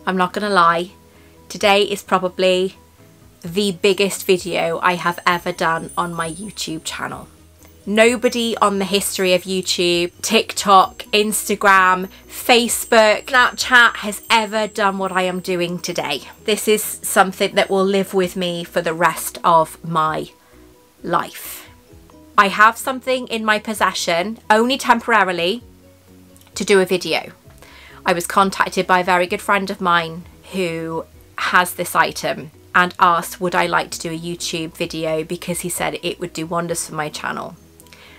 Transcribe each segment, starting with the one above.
I'm not gonna lie, today is probably the biggest video I have ever done on my YouTube channel. Nobody on the history of YouTube, TikTok, Instagram, Facebook, Snapchat has ever done what I am doing today. This is something that will live with me for the rest of my life. I have something in my possession, only temporarily, to do a video. I was contacted by a very good friend of mine who has this item and asked would I like to do a YouTube video because he said it would do wonders for my channel.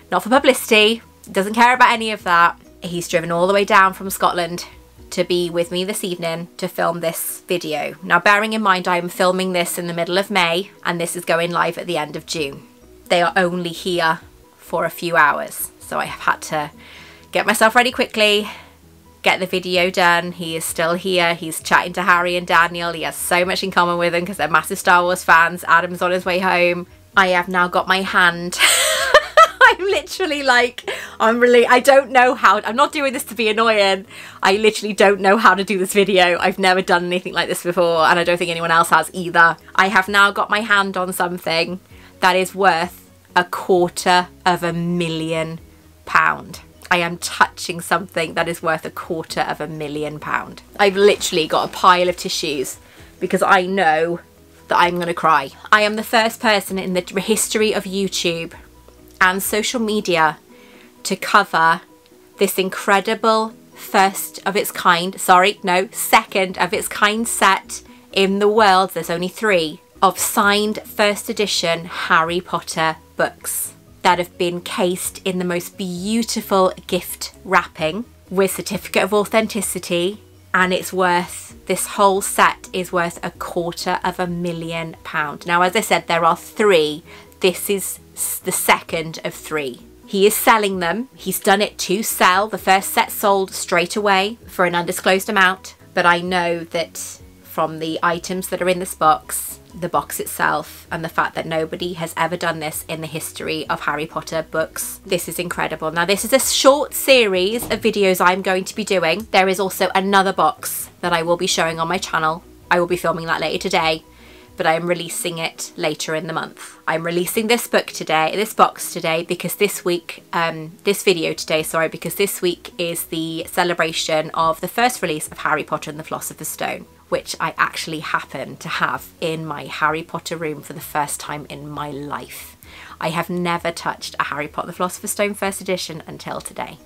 Not for publicity, doesn't care about any of that. He's driven all the way down from Scotland to be with me this evening to film this video. Now bearing in mind I am filming this in the middle of May and this is going live at the end of June. They are only here for a few hours, so I have had to get myself ready quickly, get the video done. He is still here, he's chatting to Harry and Daniel. He has so much in common with them because they're massive Star Wars fans. Adam's on his way home. I have now got my hand I'm literally like, I don't know how, I'm not doing this to be annoying. I literally don't know how to do this video. I've never done anything like this before and I don't think anyone else has either. I have now got my hand on something that is worth £250,000. I am touching something that is worth £250,000. I've literally got a pile of tissues because I know that I'm gonna cry. I am the first person in the history of YouTube and social media to cover this incredible second of its kind set in the world, there's only 3, of signed first edition Harry Potter books that have been cased in the most beautiful gift wrapping with certificate of authenticity, and it's worth, this whole set is worth £250,000. Now as I said, there are 3. This is the second of 3. He is selling them. He's done it to sell. The first set sold straight away for an undisclosed amount, but I know that from the items that are in this box, the box itself, and the fact that nobody has ever done this in the history of Harry Potter books, this is incredible. Now this is a short series of videos I'm going to be doing. There is also another box that I will be showing on my channel. I will be filming that later today, but I am releasing it later in the month. I'm releasing this box today because this week is the celebration of the first release of Harry Potter and the Philosopher's Stone, which I actually happen to have in my Harry Potter room for the first time in my life. I have never touched a Harry Potter and the Philosopher's Stone first edition until today.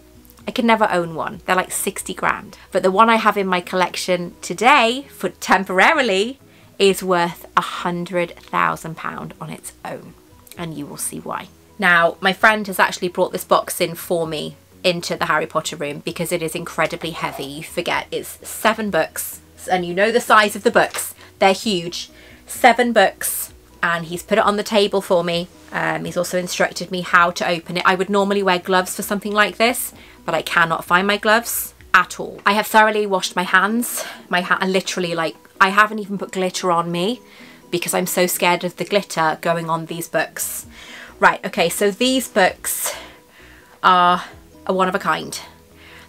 I could never own one. They're like 60 grand. But the one I have in my collection today, for temporarily, is worth £100,000 on its own, and you will see why. Now my friend has actually brought this box in for me into the Harry Potter room because it is incredibly heavy. You forget it's 7 books, and you know the size of the books, they're huge. 7 books, and he's put it on the table for me. He's also instructed me how to open it. I would normally wear gloves for something like this, but I cannot find my gloves at all. I have thoroughly washed my hands. My hand, literally, like, I haven't even put glitter on me because I'm so scared of the glitter going on these books. Right, okay, so these books are a one of a kind.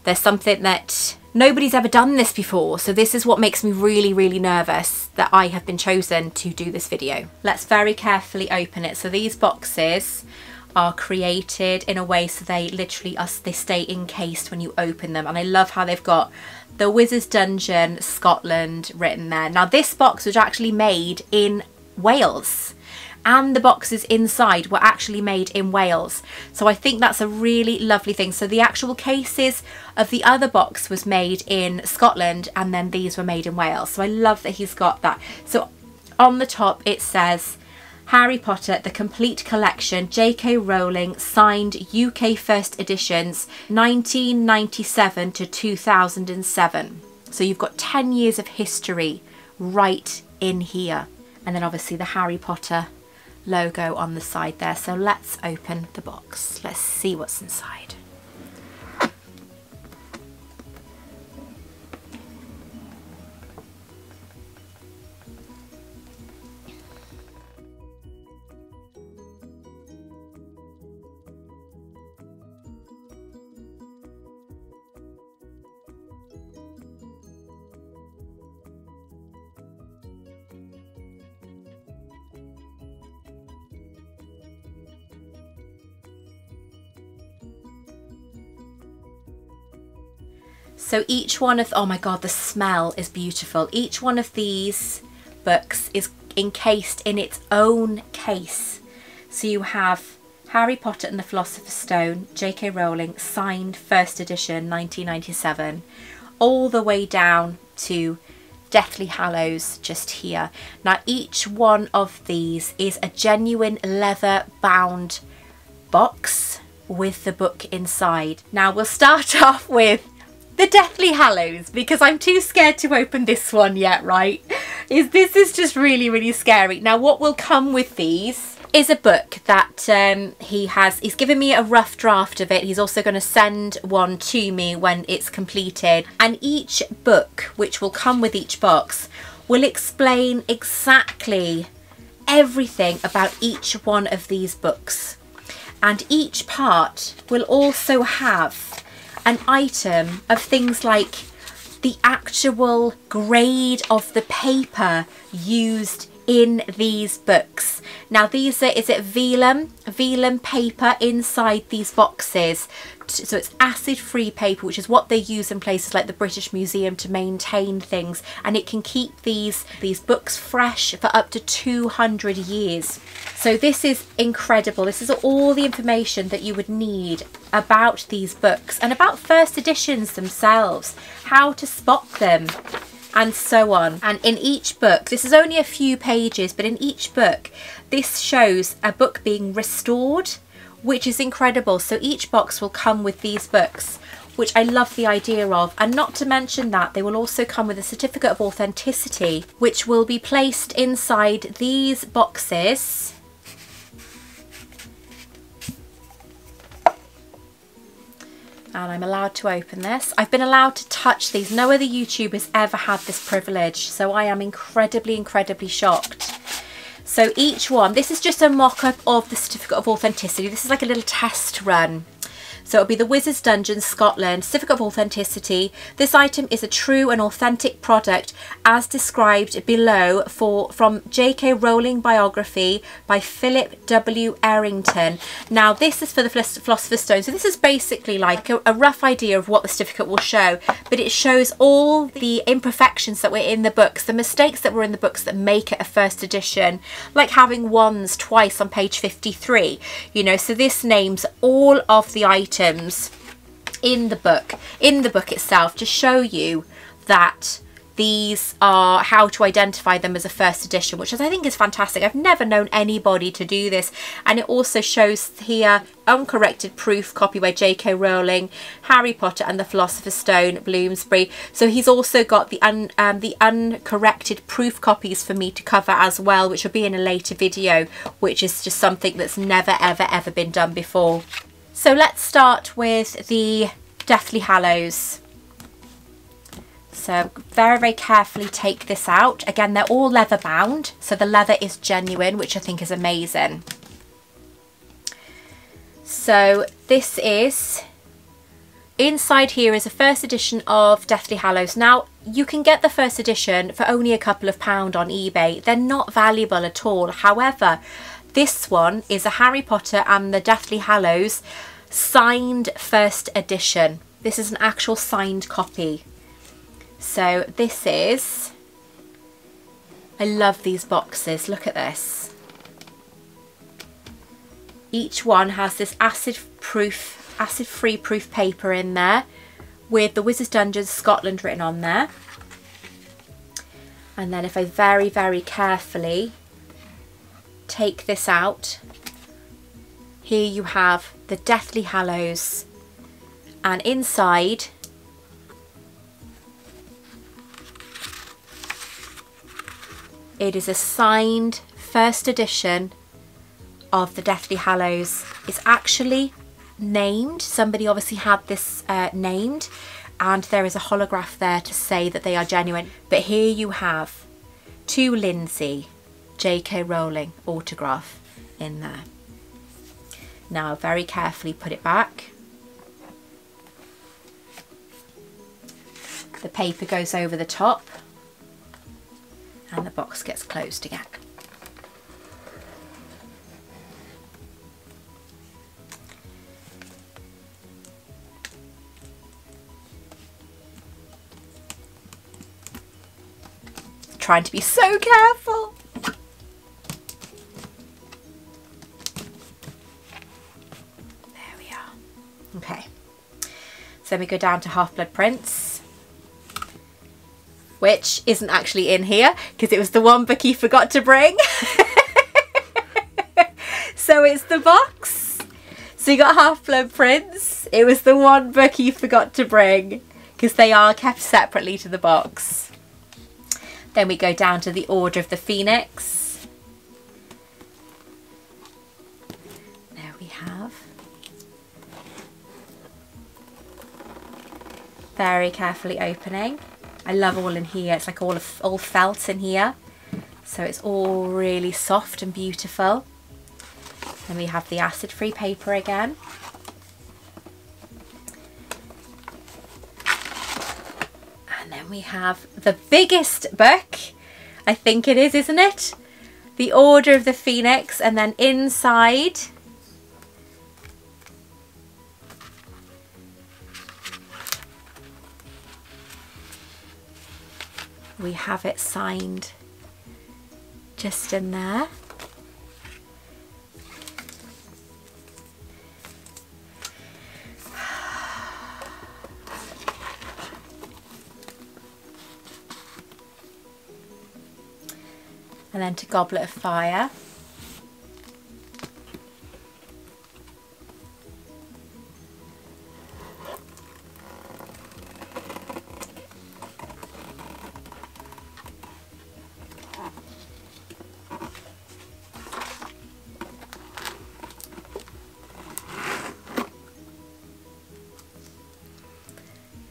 There's something that nobody's ever done this before, so this is what makes me really, really nervous that I have been chosen to do this video. Let's very carefully open it. So these boxes are created in a way so they literally they stay encased when you open them, and I love how they've got the Wizard's Dungeon Scotland written there. Now this box was actually made in Wales, and the boxes inside were actually made in Wales, so I think that's a really lovely thing. So the actual cases of the other box was made in Scotland, and then these were made in Wales, so I love that he's got that. So on the top it says Harry Potter, the complete collection, J.K. Rowling, signed UK first editions 1997 to 2007. So you've got 10 years of history right in here. And then obviously the Harry Potter logo on the side there. So let's open the box. Let's see what's inside. So each one of, oh my God, the smell is beautiful. Each one of these books is encased in its own case. So you have Harry Potter and the Philosopher's Stone, J.K. Rowling, signed first edition 1997, all the way down to Deathly Hallows just here. Now each one of these is a genuine leather bound box with the book inside. Now we'll start off with the Deathly Hallows, because I'm too scared to open this one yet, right? This is just really, really scary. Now what will come with these is a book that he's given me a rough draft of it. He's also going to send one to me when it's completed, and each book, which will come with each box, will explain exactly everything about each one of these books, and each part will also have an item of things like the actual grade of the paper used in these books. Now these are, is it vellum paper inside these boxes? So it's acid-free paper, which is what they use in places like the British Museum to maintain things, and it can keep these books fresh for up to 200 years. So this is incredible. This is all the information that you would need about these books and about first editions themselves, how to spot them, and so on. And in each book, this is only a few pages, but in each book this shows a book being restored, which is incredible. So each box will come with these books, which I love the idea of. And not to mention that they will also come with a certificate of authenticity, which will be placed inside these boxes. And I'm allowed to open this. I've been allowed to touch these. No other YouTubers ever had this privilege, so I am incredibly, incredibly shocked. So each one, this is just a mock-up of the certificate of authenticity. This is like a little test run. So it'll be the Wizard's Dungeon, Scotland, certificate of authenticity. This item is a true and authentic product as described below from J.K. Rowling biography by Philip W. Errington. Now this is for the Philosopher's Stone. So this is basically like a rough idea of what the certificate will show, but it shows all the imperfections that were in the books, the mistakes that were in the books that make it a first edition, like having wands twice on page 53, you know. So this names all of the items in the book itself to show you that these are how to identify them as a first edition, which I think is fantastic. I've never known anybody to do this. And it also shows here uncorrected proof copy by J.K. Rowling, Harry Potter and the Philosopher's Stone, Bloomsbury. So he's also got the uncorrected proof copies for me to cover as well, which will be in a later video, which is just something that's never ever been done before. So let's start with the Deathly Hallows. So very carefully take this out. Again, they're all leather bound, so the leather is genuine, which I think is amazing. So this is, inside here is a first edition of Deathly Hallows. Now you can get the first edition for only a couple of pounds on eBay. They're not valuable at all. However, this one is a Harry Potter and the Deathly Hallows signed first edition. This is an actual signed copy. So this is, I love these boxes. Look at this. Each one has this acid-free proof paper in there with the Wizard's Dungeon, Scotland written on there. And then if I very carefully take this out, here you have the Deathly Hallows, and inside it is a signed first edition of the Deathly Hallows. It's actually named, somebody obviously had this named, and there is a holograph there to say that they are genuine. But here you have to Lindsay, J.K. Rowling autograph in there. Now very carefully put it back. The paper goes over the top and the box gets closed again. trying to be so careful. There we are. Okay. So then we go down to Half-Blood Prince, which isn't actually in here because it was the one book he forgot to bring. So it's the box. So you got Half-Blood Prince. It was the one book he forgot to bring because they are kept separately to the box. Then we go down to the Order of the Phoenix. There we have. Very carefully opening. I love all in here. It's like all felt in here. So it's all really soft and beautiful. Then we have the acid-free paper again. And then we have the biggest book. I think it is, isn't it? The Order of the Phoenix. And then inside we have it signed just in there. And then to Goblet of Fire.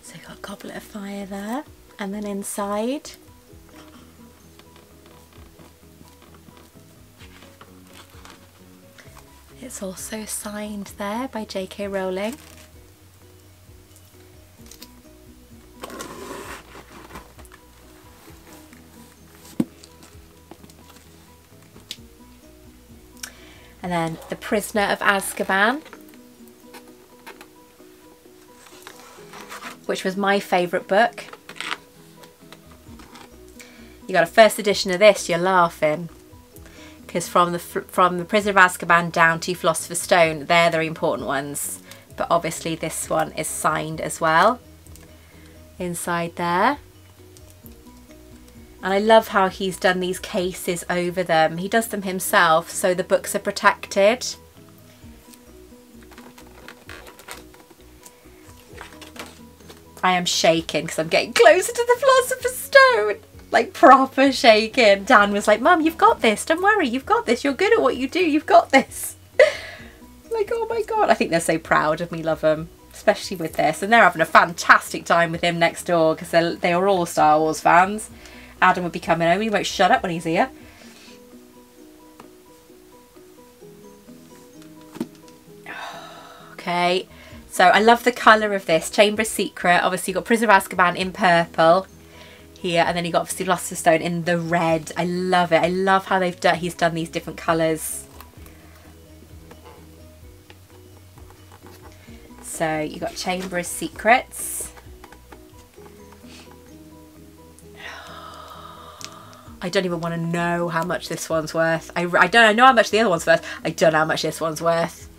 So you've got Goblet of Fire there, and then inside it's also signed there by J.K. Rowling. And then The Prisoner of Azkaban, which was my favourite book. You got a first edition of this, you're laughing. Because from the Prisoner of Azkaban down to Philosopher's Stone, they're the important ones. But obviously this one is signed as well. Inside there. And I love how he's done these cases over them. He does them himself, so the books are protected. I am shaking because I'm getting closer to the Philosopher's Stone. Like proper shaking. Dan was like, Mum, you've got this. Don't worry, you've got this. You're good at what you do. You've got this. Like, oh my God. I think they're so proud of me, love them. Especially with this. And they're having a fantastic time with him next door because they are all Star Wars fans. Adam would be coming home. He won't shut up when he's here. Okay. So I love the colour of this. Chamber's Secret. Obviously you've got Prisoner of Azkaban in purple. Here, and then you got obviously Philosopher's Stone in the red. I love it. I love how he's done these different colours. So you got Chamber of Secrets. I don't even want to know how much this one's worth. I know how much the other one's worth. I don't know how much this one's worth.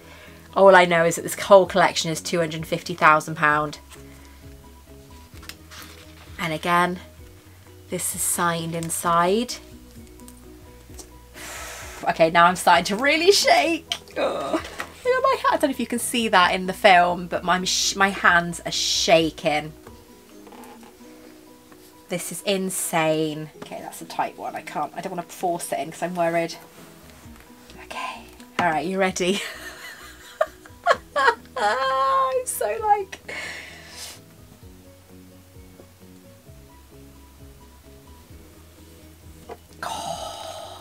All I know is that this whole collection is £250,000. And again, this is signed inside. Okay, now I'm starting to really shake. Oh, look at my hand. I don't know if you can see that in the film, but my hands are shaking. This is insane. Okay, that's a tight one. I don't want to force it in because I'm worried. Okay. All right, you ready? I'm so like...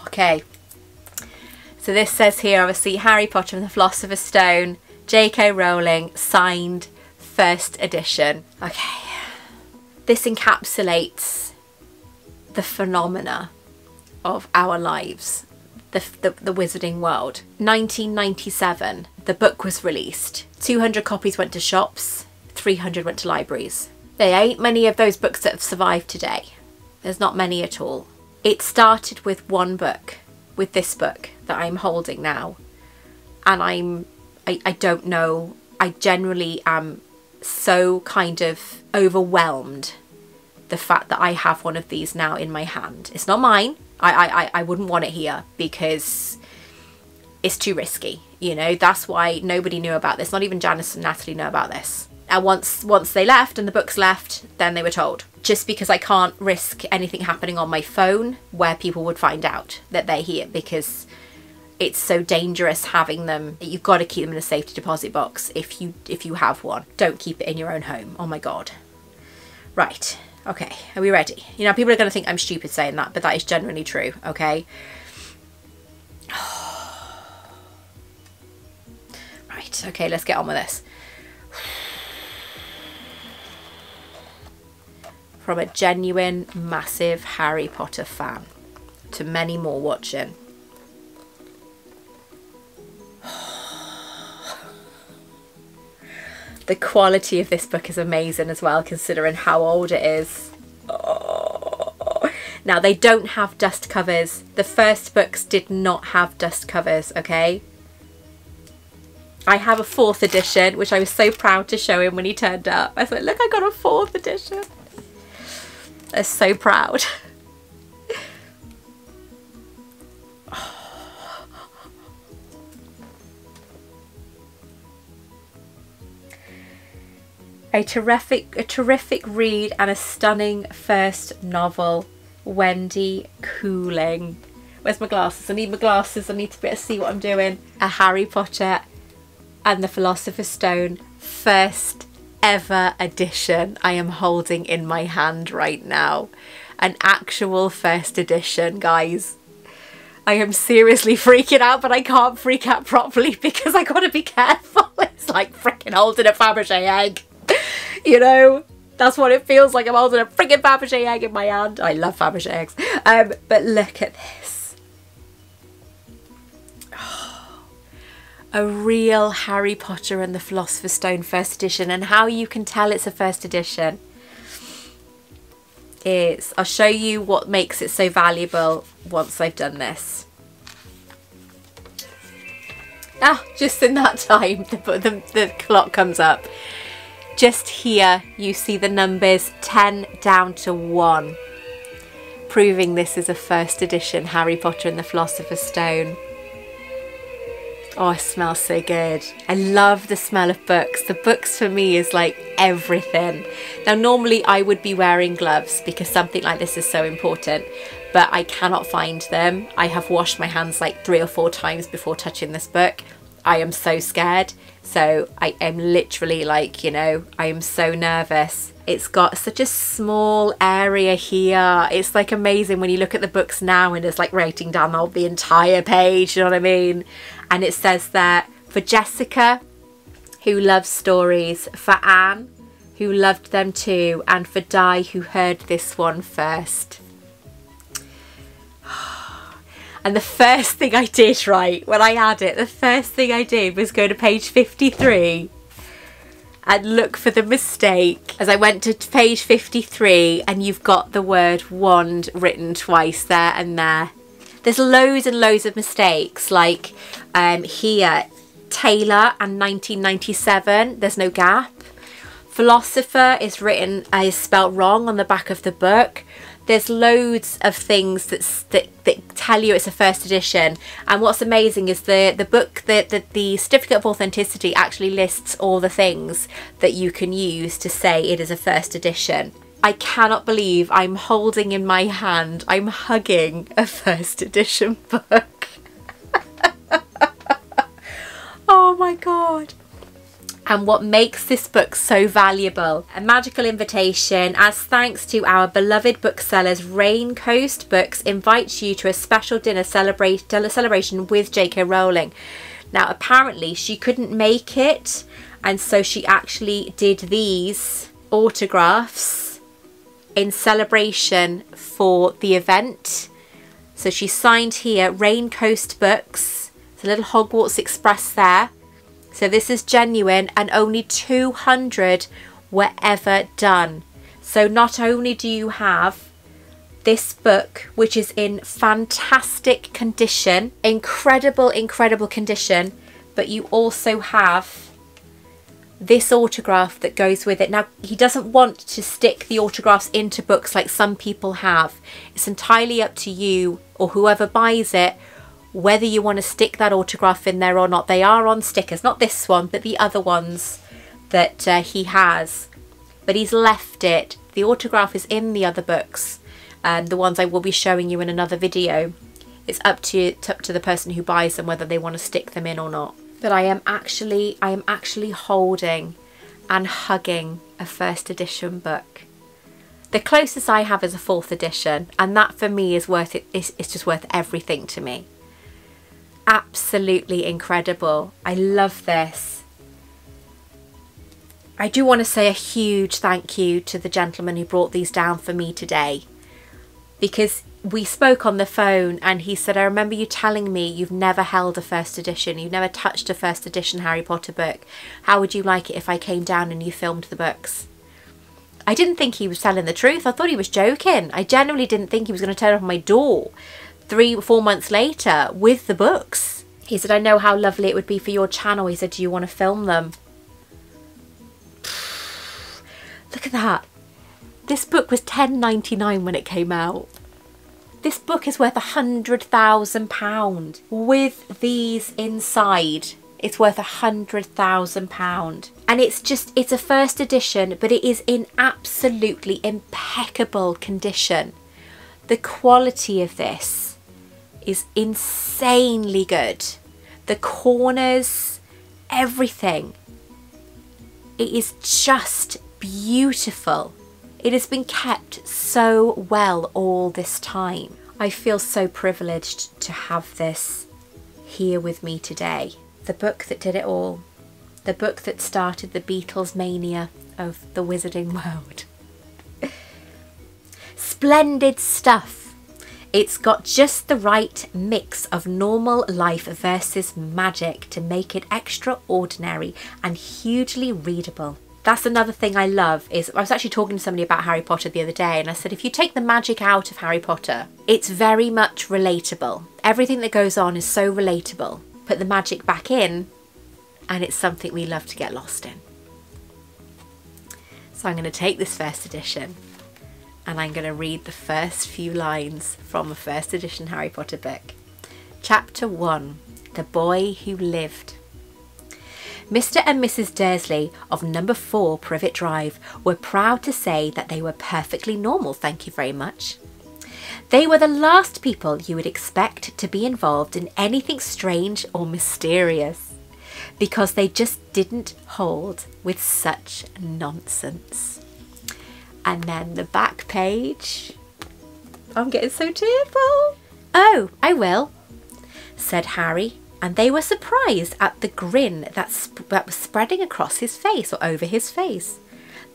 Okay, so this says here obviously Harry Potter and the Philosopher's Stone, J.K. Rowling, signed first edition. Okay, this encapsulates the phenomena of our lives, the wizarding world. 1997, the book was released. 200 copies went to shops, 300 went to libraries. There ain't many of those books that have survived today. There's not many at all. It started with one book, with this book that I'm holding now. And I don't know, I generally am so kind of overwhelmed the fact that I have one of these now in my hand. It's not mine. I wouldn't want it here because it's too risky. You know, that's why nobody knew about this. Not even Janice and Natalie know about this. And once they left and the books left, then they were told. Just because I can't risk anything happening on my phone where people would find out that they're here, because it's so dangerous having them. You've got to keep them in a safety deposit box if you have one. Don't keep it in your own home. Oh my God. Right. Okay. Are we ready? You know, people are going to think I'm stupid saying that, but that is genuinely true. Okay. Right. Okay. Let's get on with this. From a genuine, massive Harry Potter fan to many more watching. The quality of this book is amazing as well, considering how old it is. Oh. Now, they don't have dust covers. The first books did not have dust covers, okay? I have a 4th edition, which I was so proud to show him when he turned up. I was like, look, I got a 4th edition. I'm so proud. A terrific read and a stunning first novel. Wendy Cooling. Where's my glasses? I need my glasses. I need to be able to see what I'm doing. A Harry Potter and the Philosopher's Stone first ever edition I am holding in my hand right now. An actual first edition, guys. I am seriously freaking out, but I can't freak out properly because I gotta be careful. It's like freaking holding a Fabergé egg. You know, that's what it feels like. I'm holding a freaking Fabergé egg in my hand. I love Fabergé eggs. But look at this. Oh, a real Harry Potter and the Philosopher's Stone first edition. And how you can tell it's a first edition is, I'll show you what makes it so valuable once I've done this. Ah, just in that time, the clock comes up. Just here you see the numbers 10 down to 1, proving this is a first edition Harry Potter and the Philosopher's Stone. Oh, it smells so good. I love the smell of books. The books for me is like everything. Now normally I would be wearing gloves because something like this is so important, but I cannot find them. I have washed my hands like 3 or 4 times before touching this book. I am so scared. So I am literally like, you know, I am so nervous. It's got such a small area here. It's like amazing when you look at the books now and it's like writing down the entire page, you know what I mean? And it says there, for Jessica, who loves stories, for Anne, who loved them too, and for Di, who heard this one first. And the first thing I did, right, when I had it, the first thing I did was go to page 53 and look for the mistake. As I went to page 53 and you've got the word wand written twice there and there. There's loads and loads of mistakes, like here, Taylor and 1997, there's no gap. Philosopher is written, is spelt wrong on the back of the book. There's loads of things that tell you it's a first edition, and what's amazing is the book, the certificate of authenticity actually lists all the things that you can use to say it is a first edition. I cannot believe I'm holding in my hand, I'm hugging a first edition book. Oh my God. And what makes this book so valuable, a magical invitation as thanks to our beloved booksellers, Raincoast Books invites you to a special dinner celebration with J.K. Rowling. Now apparently she couldn't make it, and so she actually did these autographs in celebration for the event. So she signed here, Raincoast Books. It's a little Hogwarts Express there. So this is genuine, and only 200 were ever done. So not only do you have this book, which is in fantastic condition, incredible, incredible condition, but you also have this autograph that goes with it. Now, he doesn't want to stick the autographs into books like some people have. It's entirely up to you or whoever buys it whether you want to stick that autograph in there or not. They are on stickers, not this one, but the other ones that he has. But he's left it. The autograph is in the other books, and the ones I will be showing you in another video. It's up to the person who buys them whether they want to stick them in or not. But I am actually holding and hugging a first edition book. The closest I have is a 4th edition, and that for me is worth it. It's just worth everything to me. Absolutely incredible. I love this. I do want to say a huge thank you to the gentleman who brought these down for me today, because we spoke on the phone and he said, I remember you telling me you've never held a first edition, you've never touched a first edition Harry Potter book. How would you like it if I came down and you filmed the books? I didn't think he was telling the truth. I thought he was joking. I genuinely didn't think he was going to turn up on my door 3 or 4 months later with the books. He said, I know how lovely it would be for your channel. He said, do you want to film them? Look at that. This book was £10.99 when it came out. This book is worth £100,000. With these inside, it's worth £100,000. And it's a first edition, but it is in absolutely impeccable condition. The quality of this is insanely good. The corners, everything. It is just beautiful. It has been kept so well all this time. I feel so privileged to have this here with me today. The book that did it all. The book that started the Beatles mania of the wizarding world. Splendid stuff. It's got just the right mix of normal life versus magic to make it extraordinary and hugely readable. That's another thing I love. Is I was actually talking to somebody about Harry Potter the other day, and I said, if you take the magic out of Harry Potter, it's very much relatable. Everything that goes on is so relatable. Put the magic back in, and it's something we love to get lost in. So I'm going to take this first edition, and I'm going to read the first few lines from a first edition Harry Potter book. Chapter 1, The Boy Who Lived. Mr. and Mrs. Dursley of number 4 Privet Drive were proud to say that they were perfectly normal, thank you very much. They were the last people you would expect to be involved in anything strange or mysterious, because they just didn't hold with such nonsense. And then the back page. I'm getting so tearful. Oh, I will, said Harry. And they were surprised at the grin that was spreading across his face or over his face.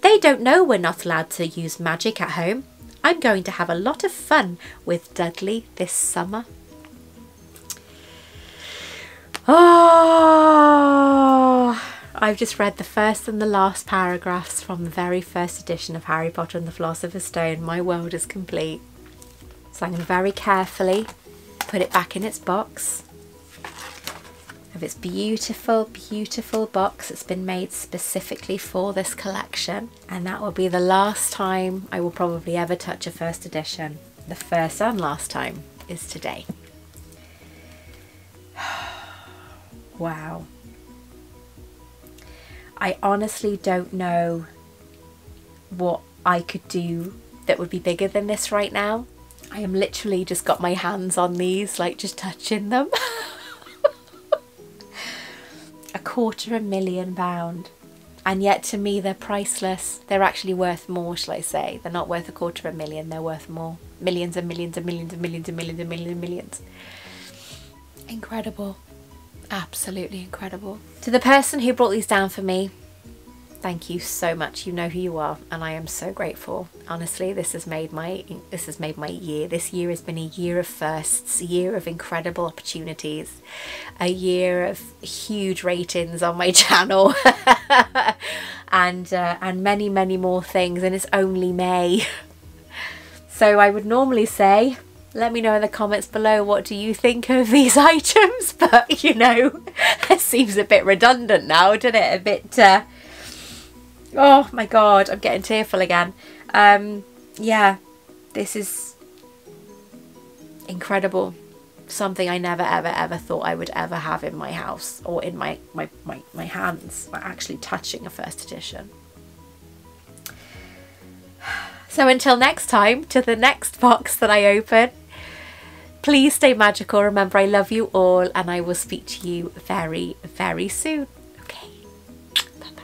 They don't know we're not allowed to use magic at home. I'm going to have a lot of fun with Dudley this summer. Oh, I've just read the first and the last paragraphs from the very first edition of Harry Potter and the Philosopher's Stone. My world is complete. So I'm going to very carefully put it back in its box. Of its beautiful, beautiful box that's been made specifically for this collection. And that will be the last time I will probably ever touch a first edition. The first and last time is today. Wow. I honestly don't know what I could do that would be bigger than this right now. I am literally just got my hands on these, like just touching them. £250,000, and yet to me they're priceless. They're actually worth more, shall I say. They're not worth $250,000, they're worth more. Millions and millions and millions and millions and millions and millions and millions. Incredible. Absolutely incredible. To the person who brought these down for me, thank you so much. You know who you are, and I am so grateful. Honestly, this has made my year. This year has been a year of firsts, a year of incredible opportunities, a year of huge ratings on my channel, and many, many more things. And it's only May. So I would normally say, let me know in the comments below, what do you think of these items? But you know, it seems a bit redundant now, doesn't it? A bit, oh my God, I'm getting tearful again. Yeah, this is incredible. Something I never ever thought I would ever have in my house, or in my hands, actually touching a first edition. So until next time, to the next box that I open, please stay magical. Remember, I love you all, and I will speak to you very, very soon. Okay, bye-bye.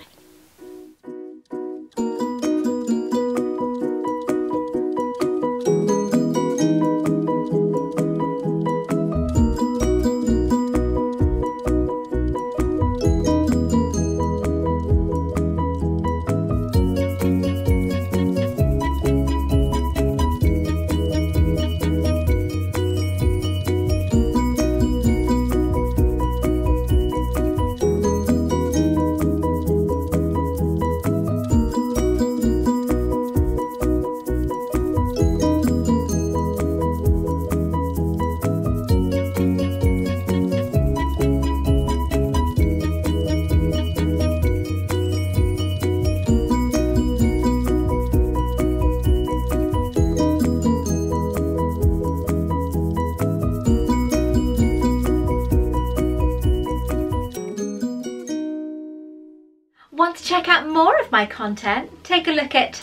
Want to check out more of my content? Take a look at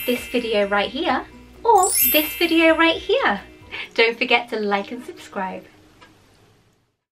this video right here, or this video right here. Don't forget to like and subscribe.